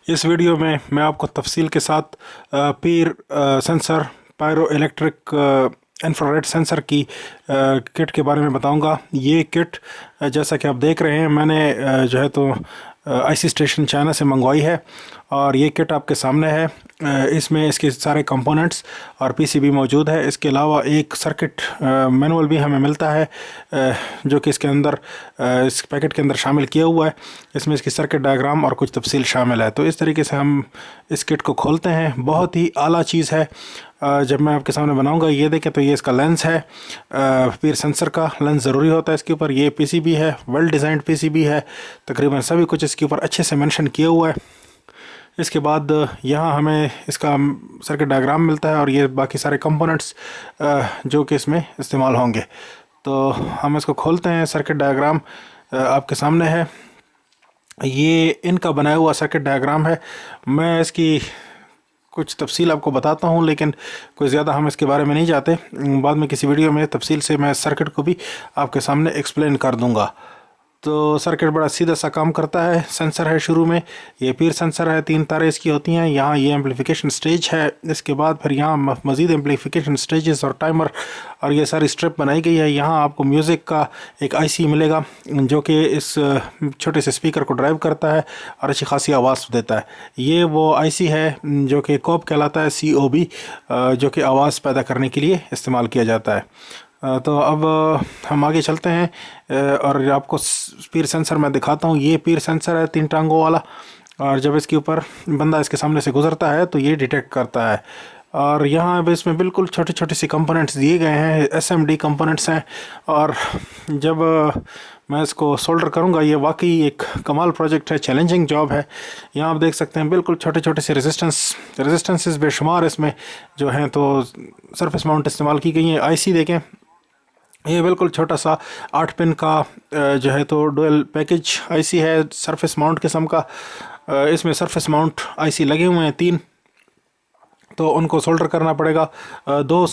इस वीडियो में मैं आपको तफसील के साथ PIR sensor pyro electric infrared sensor की किट के बारे में बताऊंगा। ये किट जैसा कि आप देख रहे हैं मैंने जो है तो आईसी स्टेशन चाइना से मंगवाई है और ये किट आपके सामने है। इसमें इसके सारे कंपोनेंट्स और पीसीबी मौजूद है। इसके अलावा एक सर्किट मैनुअल भी हमें मिलता है जो कि इसके अंदर इस पैकेट के अंदर शामिल किया हुआ है। इसमें इसकी सर्किट डायग्राम और कुछ तफसील शामिल है। तो इस तरीके से हम इस किट को खोलते हैं। बहुत ही आला चीज़ है। जब मैं आपके सामने बनाऊंगा, ये देखें तो ये इसका लेंस है। पीर सेंसर का लेंस ज़रूरी होता है इसके ऊपर। ये पीसीबी है, वेल डिज़ाइंड पीसीबी है। तकरीबन सभी कुछ इसके ऊपर अच्छे से मेंशन किया हुआ है। इसके बाद यहाँ हमें इसका सर्किट डायग्राम मिलता है और ये बाकी सारे कंपोनेंट्स जो कि इसमें इस्तेमाल होंगे। तो हम इसको खोलते हैं। सर्किट डायग्राम आपके सामने है। ये इनका बनाया हुआ सर्किट डायग्राम है। मैं इसकी कुछ तफसील आपको बताता हूँ, लेकिन कोई ज़्यादा हम इसके बारे में नहीं जाते। बाद में किसी वीडियो में तफसील से मैं सर्किट को भी आपके सामने एक्सप्लेन कर दूँगा। तो सर्किट बड़ा सीधा सा काम करता है। सेंसर है शुरू में, ये पीर सेंसर है, 3 तारें इसकी होती हैं। यहाँ ये एम्पलीफिकेशन स्टेज है। इसके बाद फिर यहाँ मज़ीद एम्पलीफिकेशन स्टेजेस और टाइमर और ये सारी स्ट्रिप बनाई गई है। यहाँ आपको म्यूज़िक का एक आईसी मिलेगा जो कि इस छोटे से स्पीकर को ड्राइव करता है और अच्छी खासी आवाज़ देता है। ये वो आईसी है जो कि कॉब कहलाता है, COB, जो कि आवाज़ पैदा करने के लिए इस्तेमाल किया जाता है। तो अब हम आगे चलते हैं और आपको पीर सेंसर मैं दिखाता हूँ। ये पीर सेंसर है 3 टांगों वाला, और जब इसके ऊपर बंदा इसके सामने से गुजरता है तो ये डिटेक्ट करता है। और यहाँ अब इसमें बिल्कुल छोटे छोटे से कंपोनेंट्स दिए गए हैं, SMD कंपोनेंट्स हैं। और जब मैं इसको सोल्डर करूँगा, ये वाकई एक कमाल प्रोजेक्ट है, चैलेंजिंग जॉब है। यहाँ आप देख सकते हैं बिल्कुल छोटे छोटे से रेजिस्टेंसेस बेशुमार इसमें जो हैं तो सरफेस माउंट इस्तेमाल की गई हैं। आईसी देखें, ये बिल्कुल छोटा सा 8 पिन का जो है तो डुअल पैकेज आईसी है, सरफेस माउंट किस्म का। इसमें सरफेस माउंट आईसी लगे हुए हैं 3, तो उनको सोल्डर करना पड़ेगा। दो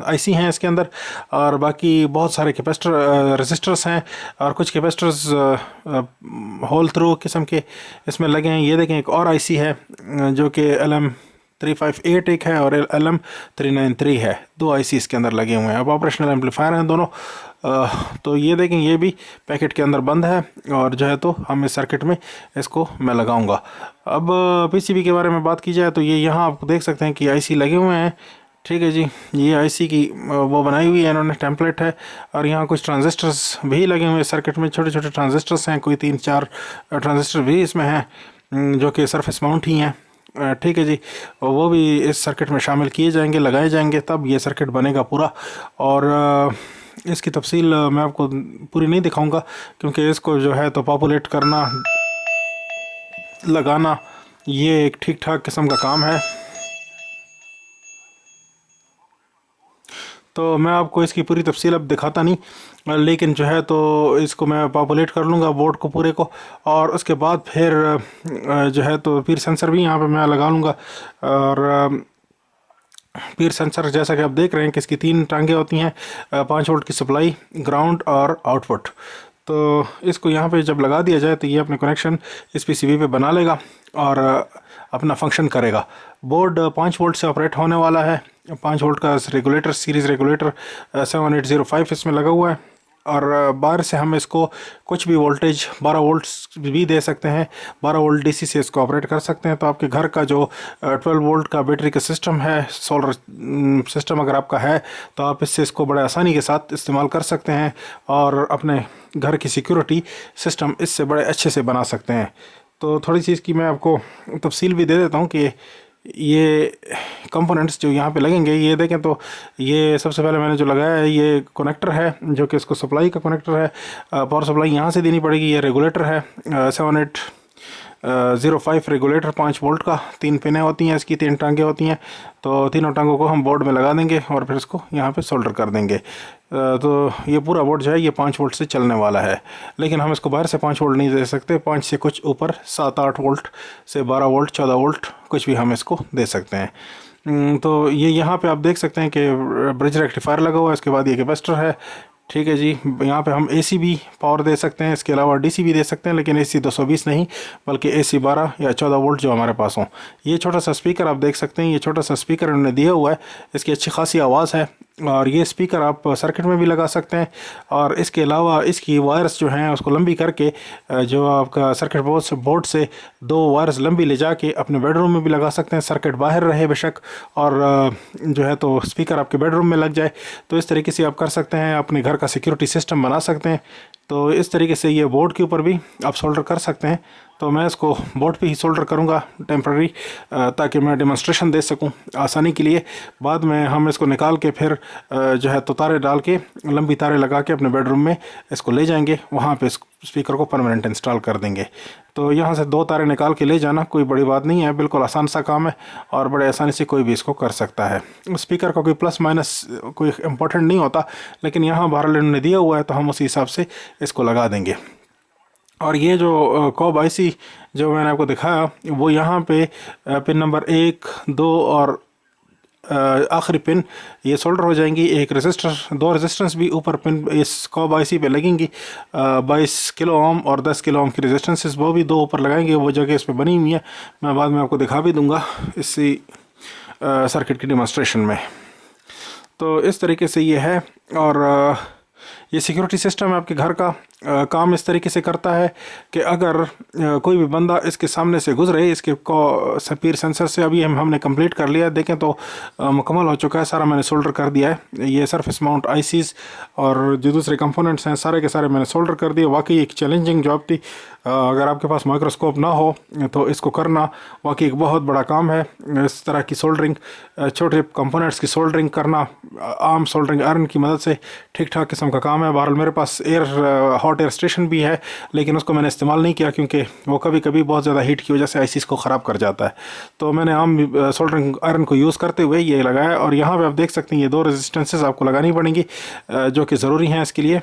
आईसी हैं इसके अंदर, और बाकी बहुत सारे कैपेसिटर रेसिस्टर्स हैं और कुछ कैपेसिटर्स होल थ्रू किस्म के इसमें लगे हैं। ये देखें एक और आईसी है जो कि LM358 एक है और LM393 है। 2 आईसी इसके अंदर लगे हुए हैं। अब ऑपरेशनल एम्पलीफायर हैं दोनों। तो ये देखें, ये भी पैकेट के अंदर बंद है और जो है तो हम इस सर्किट में इसको मैं लगाऊंगा। अब पीसीबी के बारे में बात की जाए तो ये यहाँ आप देख सकते हैं कि आईसी लगे हुए हैं। ठीक है जी, ये आईसी की वो बनाई हुई है इन्होंने, टेम्पलेट है। और यहाँ कुछ ट्रांजिस्टर्स भी लगे हुए हैं सर्किट में, छोटे छोटे ट्रांजिस्टर्स हैं, कोई 3-4 ट्रांजिस्टर भी इसमें हैं जो कि सरफेस माउंट ही हैं। ठीक है जी, वो भी इस सर्किट में शामिल किए जाएंगे, लगाए जाएंगे, तब ये सर्किट बनेगा पूरा। और इसकी तफसील मैं आपको पूरी नहीं दिखाऊंगा क्योंकि इसको जो है तो पॉपुलेट करना, लगाना, ये एक ठीक ठाक किस्म का काम है। तो मैं आपको इसकी पूरी तफसील अब दिखाता नहीं, लेकिन जो है तो इसको मैं पॉपुलेट कर लूँगा बोर्ड को पूरे को, और उसके बाद फिर जो है तो पीर सेंसर भी यहाँ पे मैं लगा लूँगा। और पीर सेंसर जैसा कि आप देख रहे हैं कि इसकी 3 टांगें होती हैं, 5 वोल्ट की सप्लाई, ग्राउंड और आउटपुट। तो इसको यहाँ पे जब लगा दिया जाए तो ये अपने कनेक्शन इस पीसीबी पे बना लेगा और अपना फंक्शन करेगा। बोर्ड 5 वोल्ट से ऑपरेट होने वाला है। 5 वोल्ट का रेगुलेटर, सीरीज़ रेगुलेटर 7805 इसमें लगा हुआ है। और बाहर से हम इसको कुछ भी वोल्टेज 12 वोल्ट भी दे सकते हैं। 12 वोल्ट डीसी से इसको ऑपरेट कर सकते हैं। तो आपके घर का जो 12 वोल्ट का बैटरी का सिस्टम है, सोलर सिस्टम अगर आपका है, तो आप इससे इसको बड़े आसानी के साथ इस्तेमाल कर सकते हैं और अपने घर की सिक्योरिटी सिस्टम इससे बड़े अच्छे से बना सकते हैं। तो थोड़ी सी इसकी मैं आपको तफसील भी दे देता हूँ कि ये कंपोनेंट्स जो यहाँ पे लगेंगे, ये देखें तो ये सबसे पहले मैंने जो लगाया है ये कनेक्टर है जो कि इसको सप्लाई का कनेक्टर है। पावर सप्लाई यहाँ से देनी पड़ेगी। ये रेगुलेटर है 7805 रेगुलेटर 5 वोल्ट का। 3 पिनें होती हैं इसकी, 3 टांगें होती हैं। तो तीनों टांगों को हम बोर्ड में लगा देंगे और फिर इसको यहाँ पे सोल्डर कर देंगे। तो ये पूरा बोर्ड जो है ये 5 वोल्ट से चलने वाला है, लेकिन हम इसको बाहर से 5 वोल्ट नहीं दे सकते। 5 से कुछ ऊपर 7-8 वोल्ट से 12 वोल्ट 14 वोल्ट कुछ भी हम इसको दे सकते हैं। तो ये यहाँ पे आप देख सकते हैं कि ब्रिज रेक्टिफायर लगा हुआ है। इसके बाद ये कैपेसिटर है ठीक है जी। यहाँ पे हम एसी भी पावर दे सकते हैं, इसके अलावा डीसी भी दे सकते हैं, लेकिन एसी 220 नहीं बल्कि एसी 12 या 14 वोल्ट जो हमारे पास हो। ये छोटा सा स्पीकर आप देख सकते हैं, ये छोटा सा स्पीकर उन्होंने दिया हुआ है, इसकी अच्छी खासी आवाज़ है और ये स्पीकर आप सर्किट में भी लगा सकते हैं। और इसके अलावा इसकी वायर्स जो हैं उसको लंबी करके जो आपका सर्किट बोर्ड से 2 वायर्स लंबी ले जाके अपने बेडरूम में भी लगा सकते हैं, सर्किट बाहर रहे बेशक, और जो है तो स्पीकर आपके बेडरूम में लग जाए। तो इस तरीके से आप कर सकते हैं, अपने घर का सिक्योरिटी सिस्टम बना सकते हैं। तो इस तरीके से ये बोर्ड के ऊपर भी आप सोल्डर कर सकते हैं। तो मैं इसको बोर्ड पे ही सोल्डर करूँगा टेम्प्ररी, ताकि मैं डेमोन्स्ट्रेशन दे सकूँ आसानी के लिए। बाद में हम इसको निकाल के फिर जो है तो तारे डाल के, लंबी तारे लगा के अपने बेडरूम में इसको ले जाएंगे, वहाँ पे स्पीकर को परमानेंट इंस्टॉल कर देंगे। तो यहाँ से 2 तारे निकाल के ले जाना कोई बड़ी बात नहीं है, बिल्कुल आसान सा काम है और बड़े आसानी से कोई भी इसको कर सकता है। स्पीकर का कोई प्लस माइनस कोई इम्पोर्टेंट नहीं होता, लेकिन यहाँ बहरहाल इन्होंने दिया हुआ है तो हम उसी हिसाब से इसको लगा देंगे। और ये जो कॉब आईसी जो मैंने आपको दिखाया वो यहाँ पे पिन नंबर 1, 2 और आखिरी पिन ये सोल्डर हो जाएंगी। एक रेजिस्टर, 2 रेजिस्टेंस भी ऊपर पिन इस कॉब आईसी पे लगेंगी। 22 किलो ओम और 10 किलो ओम की रेजिस्टेंसेस वो भी 2 ऊपर लगाएंगे, वो जगह इस पर बनी हुई है, मैं बाद में आपको दिखा भी दूंगा इसी सर्किट की डेमोन्स्ट्रेशन में। तो इस तरीके से ये है। और ये सिक्योरिटी सिस्टम आपके घर का काम इस तरीके से करता है कि अगर कोई भी बंदा इसके सामने से गुजरे, इसके स्पीड सेंसर से अभी हमने कंप्लीट कर लिया, देखें तो मुकम्मल हो चुका है सारा, मैंने सोल्डर कर दिया है। ये सरफेस माउंट आईसीज और जो दूसरे कंपोनेंट्स हैं सारे के सारे मैंने सोल्डर कर दिए। वाकई एक चैलेंजिंग जॉब थी, अगर आपके पास माइक्रोस्कोप ना हो तो इसको करना वाकई एक बहुत बड़ा काम है। इस तरह की सोल्डरिंग, छोटे कंपोनेंट्स की सोल्डरिंग करना आम सोल्डरिंग आयरन की मदद से ठीक ठाक किस्म का काम है। बहरहाल मेरे पास हॉट एयर स्टेशन भी है, लेकिन उसको मैंने इस्तेमाल नहीं किया क्योंकि वो कभी कभी बहुत ज़्यादा हीट की वजह से आईसीस को ख़राब कर जाता है। तो मैंने आम सोल्डरिंग आयरन को यूज़ करते हुए ये लगाया। और यहाँ पे आप देख सकते हैं ये 2 रेजिस्टेंसेस आपको लगानी पड़ेंगी जो कि ज़रूरी हैं इसके लिए।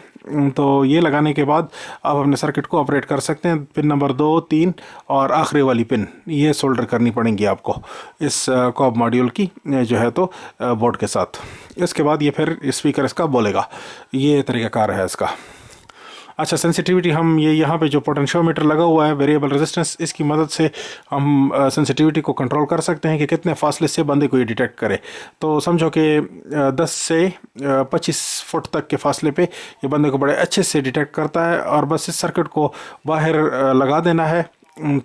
तो ये लगाने के बाद आप अपने सर्किट को ऑपरेट कर सकते हैं। पिन नंबर 2, 3 और आखिरी वाली पिन ये सोल्डर करनी पड़ेंगी आपको इस कॉब मॉड्यूल की जो है तो बोर्ड के साथ। इसके बाद ये फिर स्पीकर इसका बोलेगा, ये तरीक़ाकार है इसका। अच्छा, सेंसिटिविटी हम ये यहाँ पे जो पोटेंशियोमीटर लगा हुआ है वेरिएबल रेजिस्टेंस, इसकी मदद से हम सेंसिटिविटी को कंट्रोल कर सकते हैं कि कितने फासले से बंदे को ये डिटेक्ट करे। तो समझो कि 10 से 25 फुट तक के फासले पे ये बंदे को बड़े अच्छे से डिटेक्ट करता है। और बस इस सर्किट को बाहर लगा देना है,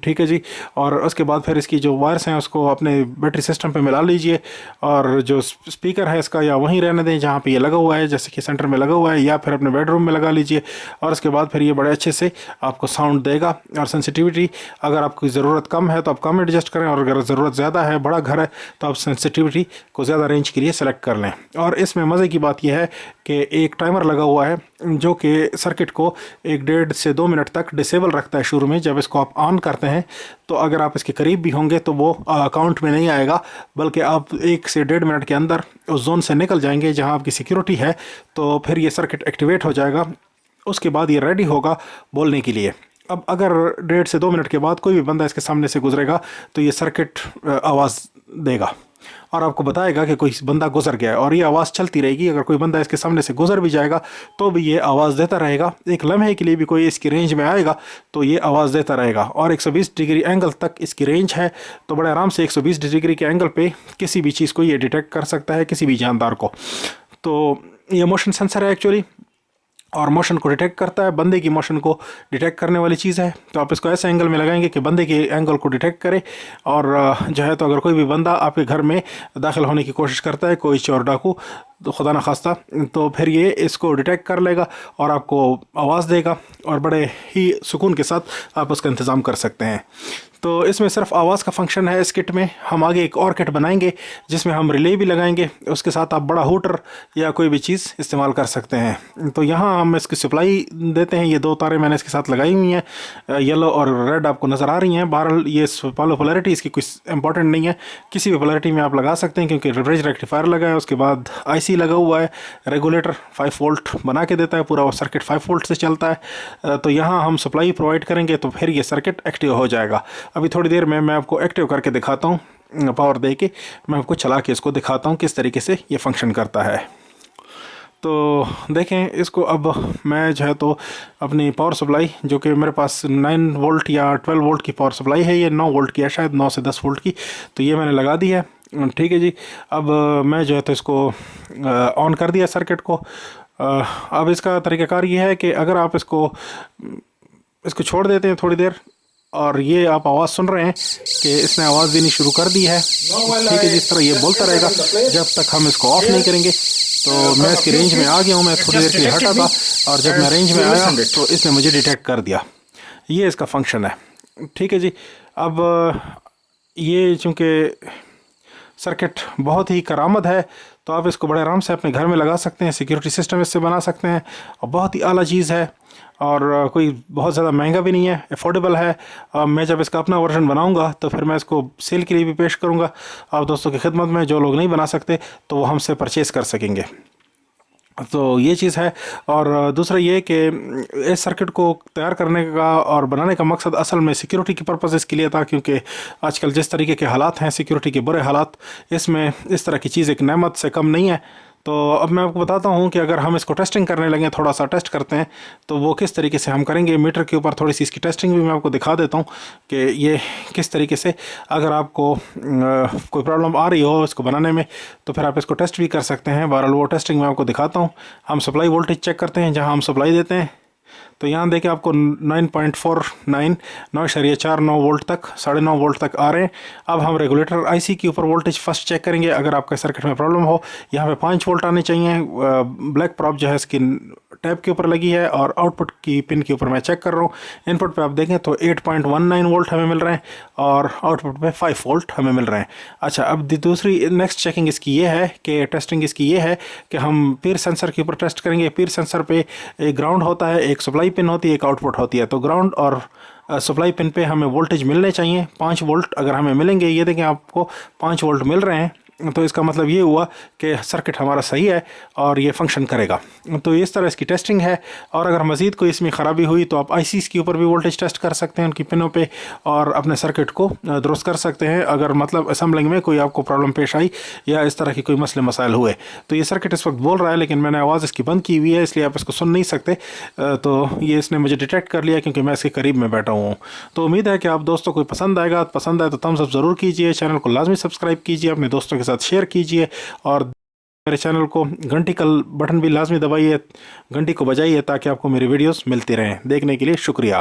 ठीक है जी। और उसके बाद फिर इसकी जो वायर्स हैं उसको अपने बैटरी सिस्टम पे मिला लीजिए, और जो स्पीकर है इसका या वहीं रहने दें जहाँ पे ये लगा हुआ है, जैसे कि सेंटर में लगा हुआ है, या फिर अपने बेडरूम में लगा लीजिए। और उसके बाद फिर ये बड़े अच्छे से आपको साउंड देगा। और सेंसिटिविटी अगर आपकी ज़रूरत कम है तो आप कम एडजस्ट करें, और अगर ज़रूरत ज़्यादा है, बड़ा घर है, तो आप सेंसिटिविटी को ज़्यादा रेंज के लिए सेलेक्ट कर लें। और इसमें मज़े की बात यह है कि एक टाइमर लगा हुआ है जो कि सर्किट को 1.5 से 2 मिनट तक डिसेबल रखता है शुरू में। जब इसको आप ऑन करते हैं तो अगर आप इसके करीब भी होंगे तो वो अकाउंट में नहीं आएगा, बल्कि आप 1 से 1.5 मिनट के अंदर उस जोन से निकल जाएंगे जहां आपकी सिक्योरिटी है। तो फिर ये सर्किट एक्टिवेट हो जाएगा, उसके बाद ये रेडी होगा बोलने के लिए। अब अगर 1.5 से 2 मिनट के बाद कोई भी बंदा इसके सामने से गुजरेगा तो ये सर्किट आवाज़ देगा और आपको बताएगा कि कोई बंदा गुजर गया है, और ये आवाज़ चलती रहेगी। अगर कोई बंदा इसके सामने से गुजर भी जाएगा तो भी ये आवाज़ देता रहेगा। एक लम्हे के लिए भी कोई इसकी रेंज में आएगा तो ये आवाज़ देता रहेगा। और 120 डिग्री एंगल तक इसकी रेंज है, तो बड़े आराम से 120 डिग्री के एंगल पे किसी भी चीज़ को ये डिटेक्ट कर सकता है, किसी भी जानदार को। तो ये मोशन सेंसर है एक्चुअली, और मोशन को डिटेक्ट करता है, बंदे की मोशन को डिटेक्ट करने वाली चीज़ है। तो आप इसको ऐसे एंगल में लगाएंगे कि बंदे के एंगल को डिटेक्ट करे। और जो है तो अगर कोई भी बंदा आपके घर में दाखिल होने की कोशिश करता है, कोई चोर डाकू, तो खुदा न खास्ता, तो फिर ये इसको डिटेक्ट कर लेगा और आपको आवाज़ देगा, और बड़े ही सुकून के साथ आप उसका इंतज़ाम कर सकते हैं। तो इसमें सिर्फ आवाज़ का फंक्शन है इस किट में। हम आगे एक और किट बनाएंगे जिसमें हम रिले भी लगाएंगे, उसके साथ आप बड़ा हूटर या कोई भी चीज़ इस्तेमाल कर सकते हैं। तो यहाँ हम इसकी सप्लाई देते हैं। ये 2 तारें मैंने इसके साथ लगाई हुई हैं, येलो और रेड आपको नज़र आ रही हैं। बहरहाल ये पोलैरिटी इसकी कुछ इंपॉर्टेंट नहीं है, किसी भी पोलैरिटी में आप लगा सकते हैं क्योंकि रिवरेज रेक्टिफायर लगा है। उसके बाद आईसी लगा हुआ है, रेगुलेटर 5 वोल्ट बना के देता है, पूरा वो सर्किट 5 वोल्ट से चलता है। तो यहाँ हम सप्लाई प्रोवाइड करेंगे तो फिर ये सर्किट एक्टिव हो जाएगा। अभी थोड़ी देर में मैं आपको एक्टिव करके दिखाता हूँ, पावर दे के मैं आपको चला के इसको दिखाता हूँ किस तरीके से ये फंक्शन करता है। तो देखें इसको। अब मैं जो है तो अपनी पावर सप्लाई, जो कि मेरे पास 9 वोल्ट या 12 वोल्ट की पावर सप्लाई है, ये 9 वोल्ट की है शायद, 9 से 10 वोल्ट की, तो ये मैंने लगा दी है। ठीक है जी। अब मैं जो है तो इसको ऑन कर दिया सर्किट को। अब इसका तरीक़ाकार ये है कि अगर आप इसको छोड़ देते हैं थोड़ी देर, और ये आप आवाज़ सुन रहे हैं कि इसने आवाज़ देनी शुरू कर दी है। ठीक है, जिस तरह ये बोलता रहेगा जब तक हम इसको ऑफ नहीं करेंगे। तो मैं इसकी रेंज में आ गया हूँ, मैं थोड़ी देर के लिए हटा था, और जब मैं रेंज में आया तो इसने मुझे डिटेक्ट कर दिया। ये इसका फंक्शन है। ठीक है जी। अब ये चूँकि सर्किट बहुत ही करामत है, तो आप इसको बड़े आराम से अपने घर में लगा सकते हैं, सिक्योरिटी सिस्टम इससे बना सकते हैं, और बहुत ही आला चीज़ है, और कोई बहुत ज़्यादा महंगा भी नहीं है, अफोर्डेबल है। मैं जब इसका अपना वर्जन बनाऊंगा तो फिर मैं इसको सेल के लिए भी पेश करूंगा आप दोस्तों की खिदमत में। जो लोग नहीं बना सकते तो वो हमसे परचेज़ कर सकेंगे। तो ये चीज़ है। और दूसरा ये कि इस सर्किट को तैयार करने का और बनाने का मकसद असल में सिक्योरिटी की पर्पज़ इसके लिए था, क्योंकि आजकल जिस तरीके के हालात हैं, सिक्योरिटी के बुरे हालात, इसमें इस तरह की चीज़ एक नेमत से कम नहीं है। तो अब मैं आपको बताता हूँ कि अगर हम इसको टेस्टिंग करने लगे, थोड़ा सा टेस्ट करते हैं, तो वो किस तरीके से हम करेंगे। मीटर के ऊपर थोड़ी सी इसकी टेस्टिंग भी मैं आपको दिखा देता हूँ कि ये किस तरीके से, अगर आपको कोई प्रॉब्लम आ रही हो इसको बनाने में, तो फिर आप इसको टेस्ट भी कर सकते हैं। बहरहाल वो टेस्टिंग मैं आपको दिखाता हूँ। हम सप्लाई वोल्टेज चेक करते हैं जहाँ हम सप्लाई देते हैं, तो यहाँ देखिए आपको 9.49 9.49 वोल्ट तक, 9.5 वोल्ट तक आ रहे हैं। अब हम रेगुलेटर आईसी के ऊपर वोल्टेज फर्स्ट चेक करेंगे। अगर आपके सर्किट में प्रॉब्लम हो, यहाँ पे 5 वोल्ट आने चाहिए। ब्लैक प्रॉप जो है इसकी टैप के ऊपर लगी है, और आउटपुट की पिन के ऊपर मैं चेक कर रहा हूँ। इनपुट पे आप देखें तो 8.19 वोल्ट हमें मिल रहे हैं, और आउटपुट पे 5 वोल्ट हमें मिल रहे हैं। अच्छा, अब दूसरी नेक्स्ट चेकिंग इसकी ये है कि टेस्टिंग इसकी ये है कि हम पीर सेंसर के ऊपर टेस्ट करेंगे। पीर सेंसर पे एक ग्राउंड होता है, एक सप्लाई पिन होती है, एक आउटपुट होती है। तो ग्राउंड और सप्लाई पिन पे हमें वोल्टेज मिलने चाहिए 5 वोल्ट। अगर हमें मिलेंगे, ये देखें आपको 5 वोल्ट मिल रहे हैं, तो इसका मतलब ये हुआ कि सर्किट हमारा सही है और ये फंक्शन करेगा। तो इस तरह इसकी टेस्टिंग है। और अगर मज़ीद कोई इसमें ख़राबी हुई तो आप आईसीज़ के ऊपर भी वोल्टेज टेस्ट कर सकते हैं, उनकी पिनों पे, और अपने सर्किट को दुरुस्त कर सकते हैं। अगर मतलब असेंबलिंग में कोई आपको प्रॉब्लम पेश आई या इस तरह की कोई मसले मसाइल हुए। तो ये सर्किट इस वक्त बोल रहा है, लेकिन मैंने आवाज़ इसकी बंद की हुई है, इसलिए आप इसको सुन नहीं सकते। तो ये इसने मुझे डिटेक्ट कर लिया क्योंकि मैं इसके करीब में बैठा हूँ। तो उम्मीद है कि आप दोस्तों को पसंद आएगा। पसंद आए तो थम्स अप ज़रूर कीजिए, चैनल को लाजमी सब्सक्राइब कीजिए, अपने दोस्तों के साथ शेयर कीजिए, और मेरे चैनल को घंटी का बटन भी लाजमी दबाइए, घंटी को बजाइए, ताकि आपको मेरी वीडियोस मिलती रहें। देखने के लिए शुक्रिया।